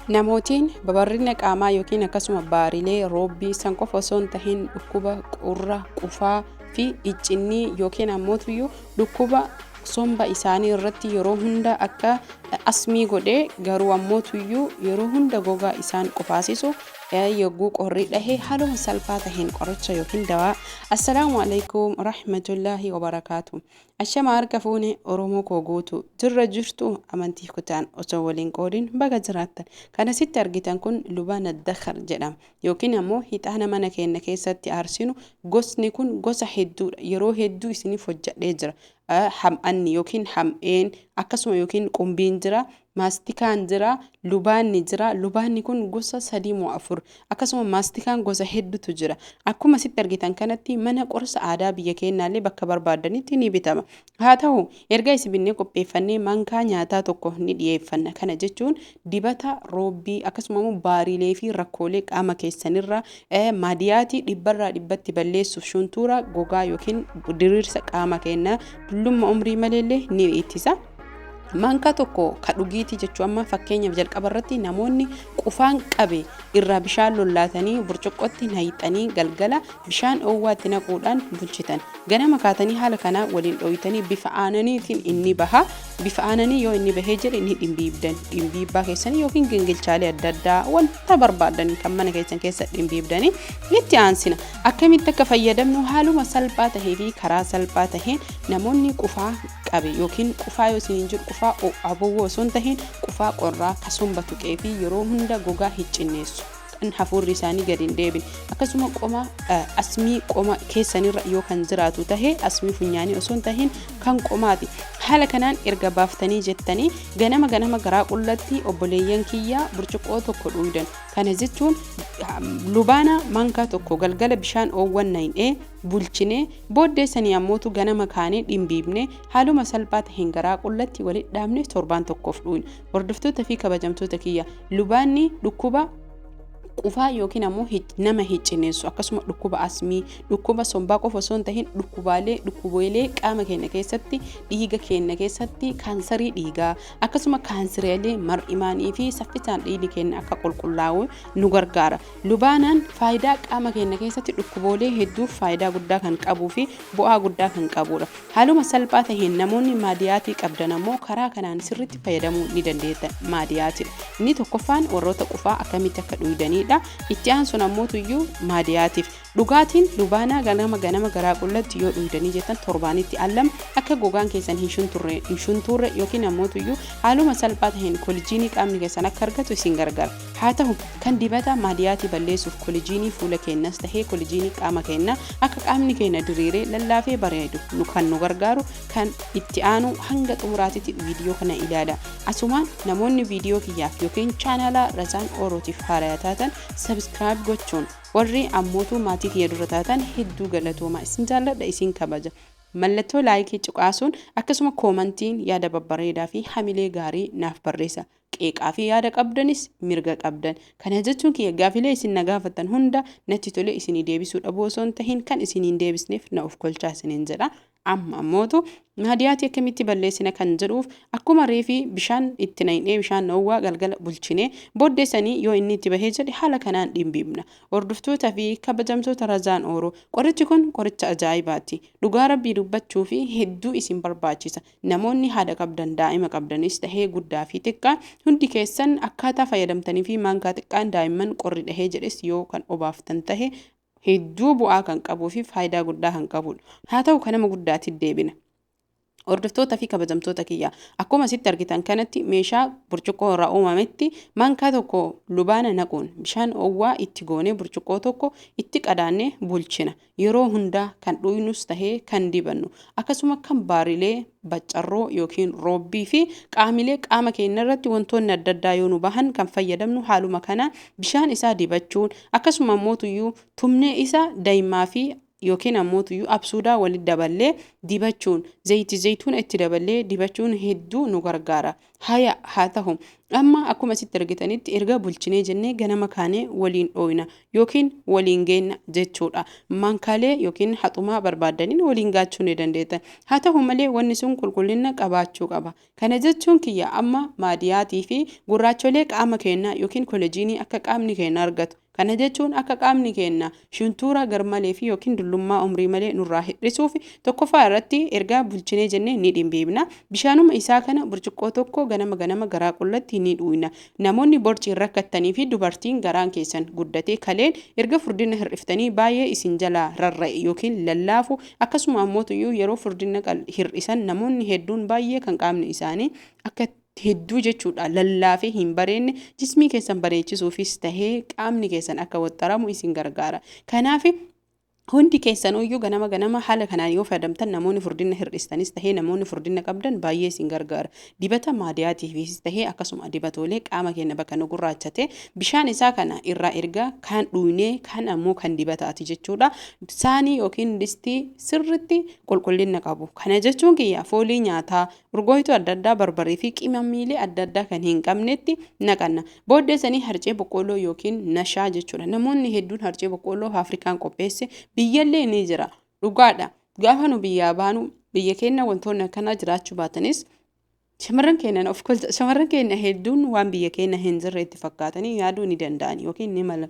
Namootiin babarrina qaamaa yookiin akkasuma baarilee roobbii san qofa osoo hin tahin dhukkuba qorra qufaa fi iccinnii yookiin ammoo dhukkuba somba isaanii irratti yeroo hunda akka asmii godhee garuu ammoo yeroo hunda gogaa isaan qufaasisu yogguu qorri dhahee haaluma salphaa taheen qoricha yookiin dawaa. Assalaamu alaikum rahmatullahi wa barakaatu. Ashama harka fuune Oromoo koo guutu jirra jirtu amantii kutaan osoo waliin qoodin baga jiraattan. Kana sitti argitan kun lubaan addakhar jedhama yookiin ammoo hixaana mana keenya keessatti aarsinu. Gosni kun gosa hedduudha, yeroo hedduu isiniif hojjadhee jira. Ham'anni yookiin ham'een akkasuma yookiin qumbiin jira, maastikaan jira, lubaanni jira. Lubaanni kun gosa 3 moo 4 akkasuma maastikaan gosa hedduutu jira. Akkuma sitti argitan kanatti mana qorsa aadaa biyya keenyaallee bakka barbaadanitti ni bitama. Haa ta'u erga isbinnee qopheeffannee mankaa nyaataa tokko ni dhiyeeffanna. Kana jechuun dibata roobbii akkasuma baarilee fi rakkoolee qaama keessanirra maadiyaatii dhibbarraa dhibbatti balleessuuf shuntuura gogaa yookiin diriirsa qaama keenyaa dullumma umrii maleellee ni ittisa. Manka tokko ka dhugiitii jechuun amma fakkeenyaaf jalqaba irratti namoonni qufaan qabe irraa bishaan lollaatanii burcuqqootti naqxanii galgala bishaan dhoowwaatti naquudhaan bulchitan. Ganama kaatanii haala kana waliin dhoowwitanii bifa aananiitiin inni baha. Bifa aananii yoo inni bahee jedhe ni dhimbiibdan. Dhimbiibbaa keessanii yookiin gingilchaalee adda addaa wanta barbaadan kan mana keessan keessa dhimbiibdanii itti aansina. Akkamitti akka fayyadamnu haaluma salphaa tahee fi karaa salphaa taheen namoonni qufaa qabe yookiin qufaa yoo isiniin jiru qufaa abowwoo osoo hin tahin qufaa qorraa kasumba tuqee fi yeroo hunda gogaa hiccinneessu kan hafuurri isaanii gadi hin deebine akkasuma qoma asmii qoma keessanirra yoo kan jiraatu tahee asmii funyaanii osoo hin tahin kan qomaati. Haala kanaan erga baaftanii jettanii ganama garaa qullatti obboleeyyan kiyyaa burcuqqoo tokko dhuudan. Kana jechuun lubaana mankaa tokko galgala bishaan oowwanna'ee bulchine booddeessanii ammootu ganama kaanee dhimbiibne haaluma salphaa taheen garaa qullatti walitti dhaabne torbaan tokkoof dhuun. Hordoftoota fi kabajamtoota kiyya lubaanni dhukkuba qufaa yookiin ammoo nama hiccineessu akkasuma dhukkuba asmii dhukkuba sombaa qofa osoo hin tahin dhukkubolee qaama keenya keessatti dhiiga keenya keessatti kaansarii dhiigaa akkasuma kaansareelee mar'imaanii fi saffisaan dhiigni keenya akka qulqullaa'u nu gargaara. Lubaanaan faayidaa qaama keenya keessatti dhukkubolee hedduuf faayidaa guddaa kan qabuu fi bu'aa guddaa kan qabudha. Haaluma salphaa taheen namoonni maadiyaatii qabdan ammoo karaa kanaan sirriitti fayyadamuu ni dandeettan. Maadiyaati inni tokkoffaan warroota qufaa akkamitti akka dhuydanii itti aansuun ammoo maadiyaatiif dhugaatiin lubaanaa ganama garaa qullatti yoo dhuydanii jettan torbaanitti allam akka gogaan keessan hin shunturre yookiin ammoo haaluma salphaa taheen kolijiinii qaamni keessan akka argatu isin gargaara. Haa ta'u kan dibata maadiyaatii balleessuuf kolijiinii fuula keenyas tahee kolijiinii qaama keenya akka qaamni keenya diriiree lallaafee bareedu kan nu gargaaru kan itti aanu hanga xumuraatitti viidiyoo kana ilaala. Asumaan namoonni viidiyoo kiyyaaf yookiin chaanala Razaan Orootiif haaraa taatan subscribe gochuun warri ammootu maatii kiyya dura taatan hedduu galatooma. Isin jaalladha, isin kabaja. Mallattoo laayikii cuqaasuun akkasuma koomantiin yaada babbareedaa fi hamilee gaarii naaf barreessa. Qeeqaa fi yaada qabdanis mirga qabdan. Kana jechuun kiyya gaafilee isin na gaafatan hunda natti tole isinii deebisuu dhabuu osoo hin tahin kan isiniin deebisneef na of kolchaa isiniin jedha. Amma ammootu maadiyaatii akkamitti balleessina kan jedhuuf akkuma reefii bishaan itti naqnee bishaan dhoowwaa galgala bulchine booddeessanii yoo inni itti bahee jedhe haala kanaan dhimbiibna. Hordoftoota fi kabajamtoota Razaan Oroo qorichi kun qoricha ajaa'ibaati. Dhugaa rabbii dubbachuu fi hedduu isin barbaachisa. Namoonni haadha qabdan daa'ima qabdanis tahee guddaa fi xiqqaa hundi keessan akkaataa fayyadamtanii fi maankaa xiqqaan daa'imman qorri dhahee jedhes yoo kan obaaftan tahe hedduu bu'aa kan qabuu fi faayidaa guddaa kan qabudha. Haa ta'u kanama guddaatti deebina. Hordoftoota fi kabajamtoota kiyya akkuma sitti argitan kanatti meeshaa burcuqqoo irraa uumametti mankaa tokko lubaana naquun bishaan oowwaa itti goonee burcuqqoo tokko itti qadaannee bulchina. Yeroo hundaa kan dhuynus tahee kan dibannu akkasuma kan baarilee baccarroo yookiin roobbii fi qaamilee qaama keenya irratti wantoonni adda addaa yoo nu bahan kan fayyadamnu haaluma kana bishaan isaa dibachuun akkasuma ammoo tumnee isa daa'imaa fi yookiin ammoo absuudaa walitti daballee dibachuun zayituun itti daballee dibachuun hedduu nu gargaara. Haa ta'u amma akkuma sitti argitanitti erga bulchinee jennee ganama kaanee waliin dhooyna yookiin waliin geenna jechuudha. Maankaalee yookiin haxumaa barbaadaniin waliin gaachuu ni dandeettan. Haa ta'u malee wanni sun qulqullina qabaachuu qaba. Kana jechuun kiyya amma maadiyaatii fi gurraacholee qaama keenyaa yookiin koolajiinii akka qaamni keenya argatu. Kana jechuun akka qaamni keenya shuntuura garmalee fi yookiin dullummaa umrii malee nurraa hir'isuuf tokkoffaa irratti erga bulchinee jennee ni dhimbiibna. Bishaanuma isaa kana burcuqqoo tokko ganama garaa qullatti ni dhuuyna. Namoonni borciin rakkattanii fi dubartiin garaan keessan guddatee kaleen erga furdina hir'iftanii baay'ee isin jalaa rarra'e yookiin lallaafu akkasuma ammoo yeroo furdina hir'isan namoonni hedduun baay'ee kan qaamni isaanii akka hedduu jechuudha lallaafee hin bareenne jismii keessan bareechisuufis tahee qaamni keessan akka waxxaramu isin gargaara. Kanaaf hundi keessanuu ganama haala kanaan yoo fayyadamtan namoonni furdina hir'istanis tahee namoonni furdina qabdan baay'ee isin gargaara. Dibata maadiyaatiifis tahee akkasuma dibatoolee qaama keenya bakka nu gurraachate bishaan isaa kana irraa erga kan dhuunee kan ammoo kan dibataati jechuudha. Saanii yookiin distii sirritti qulqullina qabu. Kana jechuun kiyya foolii nyaataa urgooftuu adda addaa barbarii fi qimammiilee adda addaa kan hin qabnetti naqanna. Booddeessanii harcee boqqolloo yookiin nashaa jechuudha. Namoonni hedduun harcee boqqolloo Afrikaan qopheesse biyyallee ni jira. Dhugaadha. Gaafa nu biyyaa baanu biyya keenya wantoonni akkanaa jiraachuu baatanis shamarran keenya hedduun waan biyya keenya hin jirre itti fakkaatanii yaaduu ni danda'an yookiin ni mala.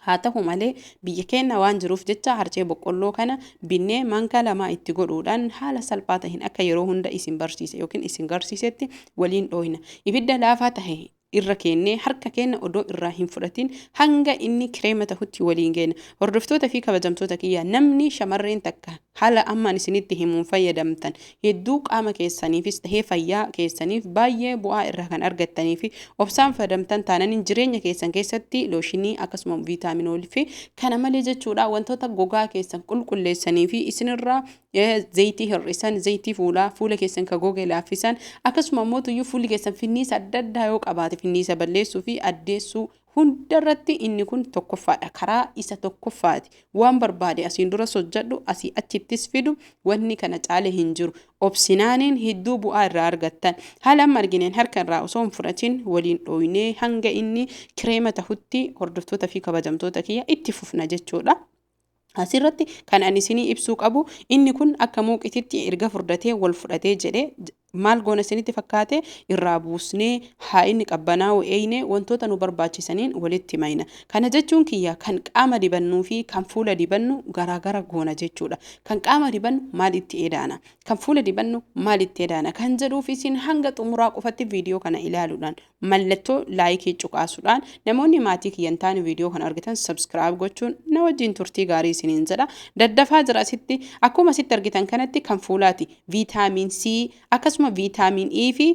Haa ta'u malee biyya keenya waan jiruuf jecha harcee boqqolloo kana binnee maankaa lama itti godhuudhaan haala salphaa ta'een akka yeroo hunda isin barsiise yookiin isin garsiisetti waliin dhooyna. Ibidda laafaa tahe irra keennee harka keenya odoo irraa hin fudhatin hanga inni kireema tahutti waliin geena. Hordoftoota fi kabajamtoota kiyya namni shamarreen takka haala ammaan isinitti himuun fayyadamtan hedduu qaama keessaniifis tahee fayyaa keessaniif baay'ee bu'aa irraa kan argattanii fi obsaan fayyadamtan taananiin jireenya keessan keessatti looshinii akkasuma viitaaminoolii fi kana malee jechuudha wantoota gogaa keessan qulqulleessanii fi isinirraa zayitii hir'isan zayitii fuula keessan ka goge laaffisan akkasuma ammoo fuulli keessan finniisa adda addaa yoo qabaate finniisa balleessuu fi addeessuu hundarratti inni kun tokkoffaadha. Karaa isa tokkoffaati. Waan barbaade asiin dura hojjedhu asii achittis fidu wanni kana caale hin jiru. Obsinaaniin hedduu bu'aa irraa argattan. Haala amma argineen harka irraa osoo hin fudhatin waliin dhooynee hanga inni kireema tahutti hordoftoota fi kabajamtoota kiyya itti fufna jechuudha. Asirratti kan ani isinii ibsuu qabu inni kun akka muuqititti erga furdatee wal fudhatee jedhee maal goona isinitti fakkaate irraa buusnee haa inni qabbanaa'u eeyne wantoota nu barbaachisaniin walitti mayna. Kana jechuun kiyya kan qaama dibannuu fi kan fuula dibannu garaagara goona jechuudha. Kan qaama dibannu maal itti edaana? Kan fuula dibannu maal itti edaana? Kan jedhuuf isin hanga xumuraa qofatti viidiyoo kana ilaaluudhaan mallattoo laayikii cuqaasuudhaan namoonni maatii kiyyan taane viidiyoo kana argitan subscribe gochuun na wajjin turtii gaarii isiniin jedha. Daddafaa jira asitti akkuma asitti argitan kanatti kan fuulaati viitaamin C akkasuma viitaamin E fi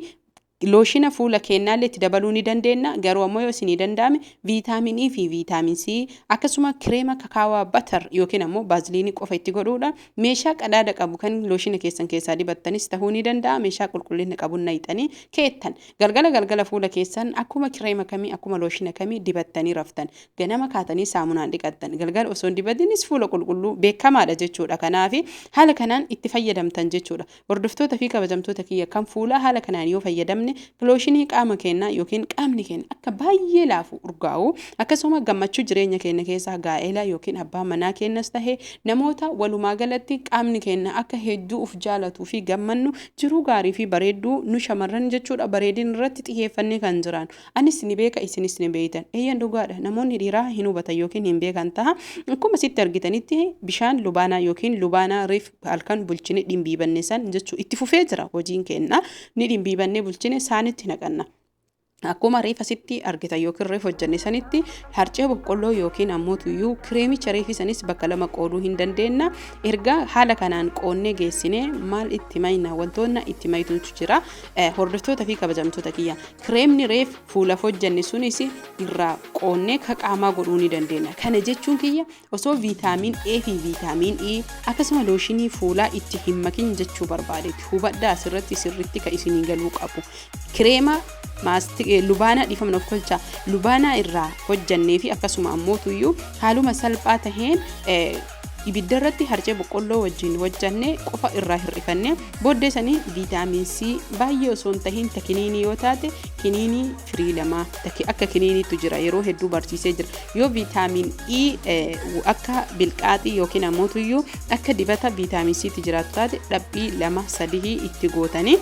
looshina fuula keenyaallee itti dabaluu ni dandeenya. Garuu ammoo yoo isinii danda'ame viitaamin E fi viitaamin C akkasuma kireema kakaawaa batar yookiin ammoo baaziliinii qofa itti godhuudhaan meeshaa qadaada qabu kan looshina keessan keessaa dibattanis tahuu ni danda'a. Meeshaa qulqullina qabuun nayxanii keettan galgala fuula keessan akkuma kireema kamii akkuma looshina kamii dibattanii raftan ganama kaatanii saamunaan dhiqattan galgala osoo hin dibatinis fuula qulqulluu beekamaadha jechuudha. Kanaaf haala kanaan itti fayyadamtan jechuudha. Hordoftoota fi kabajamtoota kiyya kan fuula haala kanaan yoo fayyadamne looshinii qaama keenya yookiin qaamni keenya akka baay'ee laafu urgaa'u akkasuma gammachuu jireenya keenya keessaa gaa'ela yookiin abbaa manaa keenyas tahee namoota walumaa galatti qaamni keenya akka hedduu uf jaalatuu fi gammannu jiruu gaarii fi bareedduu nu shamarran jechuudha bareedin irratti xiyyeeffannee kan jiran. Anis ni beeka isinis ni beektan. Eeyyan dhugaadha namoonni dhiiraa hin hubatan yookiin hin beekan taha. Akkuma sitti argitanitti bishaan lubaanaa yookiin lubaanaa reef halkan bulchine dhimbiibanne san jechuu itti fufee jira hojiin keenya ni dhimbiibanne bulchine saanitti naqanna. Akkuma reefa sitti argitan yookiin reef hojjenne sanitti harcee boqqolloo yookiin ammoo kireemicha reefi sanis bakka lama qooduu hin dandeenya. Erga haala kanaan qoonnee geessinee maal itti mayna wantoonni itti maytuutu jira. Hordoftoota fi kabajamtoota kiyya kireemni reef fuulaaf hojjenne sunis irraa qoonnee ka qaamaa godhuu ni dandeenya. Kana jechuun kiyya osoo viitaamin A fi viitaamin E akkasuma looshinii fuulaa itti hin makin jechuu barbaadetti hubadhaa asirratti sirritti ka isinii galuu qabu. Kireema lubaanaa dhiifamna of kolcha lubaanaa irraa hojjannee fi akkasuma ammoo haaluma salphaa taheen ibidda irratti harcee boqqolloo wajjin wajjannee qofa irraa hir'ifannee booddee sanii viitaamin C baay'ee osoo hin tahin kiniinii yoo taate kiniinii firii lama akka kiniiniitu jira yeroo hedduu barsiisee jira yoo viitaamin E akka bilqaaxii yookiin ammoo tuyyuu akka dibata viitaamin C ti jiraatu taate dhabbii 2-3 itti gootanii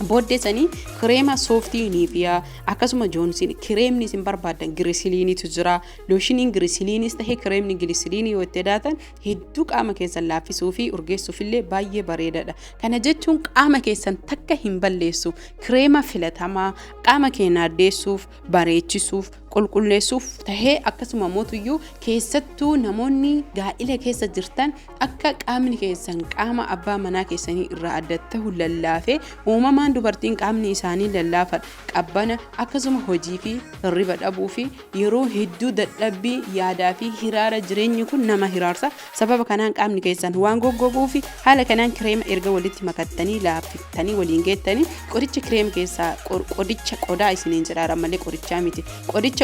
booddee sanii kireema sooftii niifiyaa akkasuma joonsiin kireemni isin barbaadan girisiliiniitu jira loshiniin girisiliinis tahee kireemni girisiliinii yoo itti daatan hedduu qaama keessan laaffisuu fi urgeessuuf illee baay'ee bareedaadha. Kana jechuun qaama keessan takka hin balleessu kireema filatamaa qaama keenya addeessuuf bareechisuuf qulqulleessuuf tahee akkasuma mootuyyuu keessattuu namoonni gaa'ila keessa jirtan akka qaamni keessan qaama abbaa manaa keessanii irraa adda ta'u lallaafee uumamaan dubartiin qaamni isaanii lallaafadha qabbana akkasuma hojii fi hirriba dhabuu fi yeroo hedduu dadhabbii yaadaa fi hiraara jireenyi kun nama hiraarsa sababa kanaan qaamni keessan waan goggoguu fi haala kanaan kireema erga walitti makattanii laaffiftanii waliin geettanii qoricha kireema keessaa qoricha qodaa isiniin jedhaara malee qorichaa miti qoricha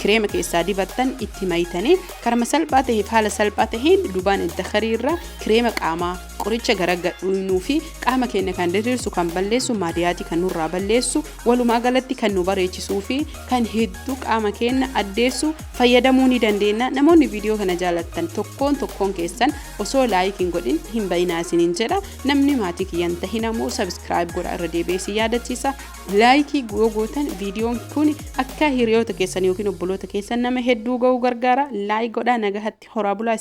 kireema keessaa dibattan itti maytanii karma salphaa ta'eef haala salphaa ta'een dubaan iddakariirra kireema qaamaa qoricha garagadhuunuu fi qaama keenya kan diriirsu kan balleessu maadiyaatii kan nurraa balleessu walumaa galatti kan nu bareechisuu fi kan hedduu qaama keenya addeessu fayyadamuu ni dandeenya. Namoonni viidiyoo kana jaalattan tokkoon keessan osoo laayikiin godhin hin bayinaa isiniin jedha. Namni maatii kiyyan tahin ammoo sabskiraayib godha irra deebi'ee yaadachiisa. Laayikii gootan viidiyoon kun akka hiriyoota keessan yookiin obboloota keessan nama hedduu ga'uu gargaara. Laayik godhaa nagahatti horaa bulaa.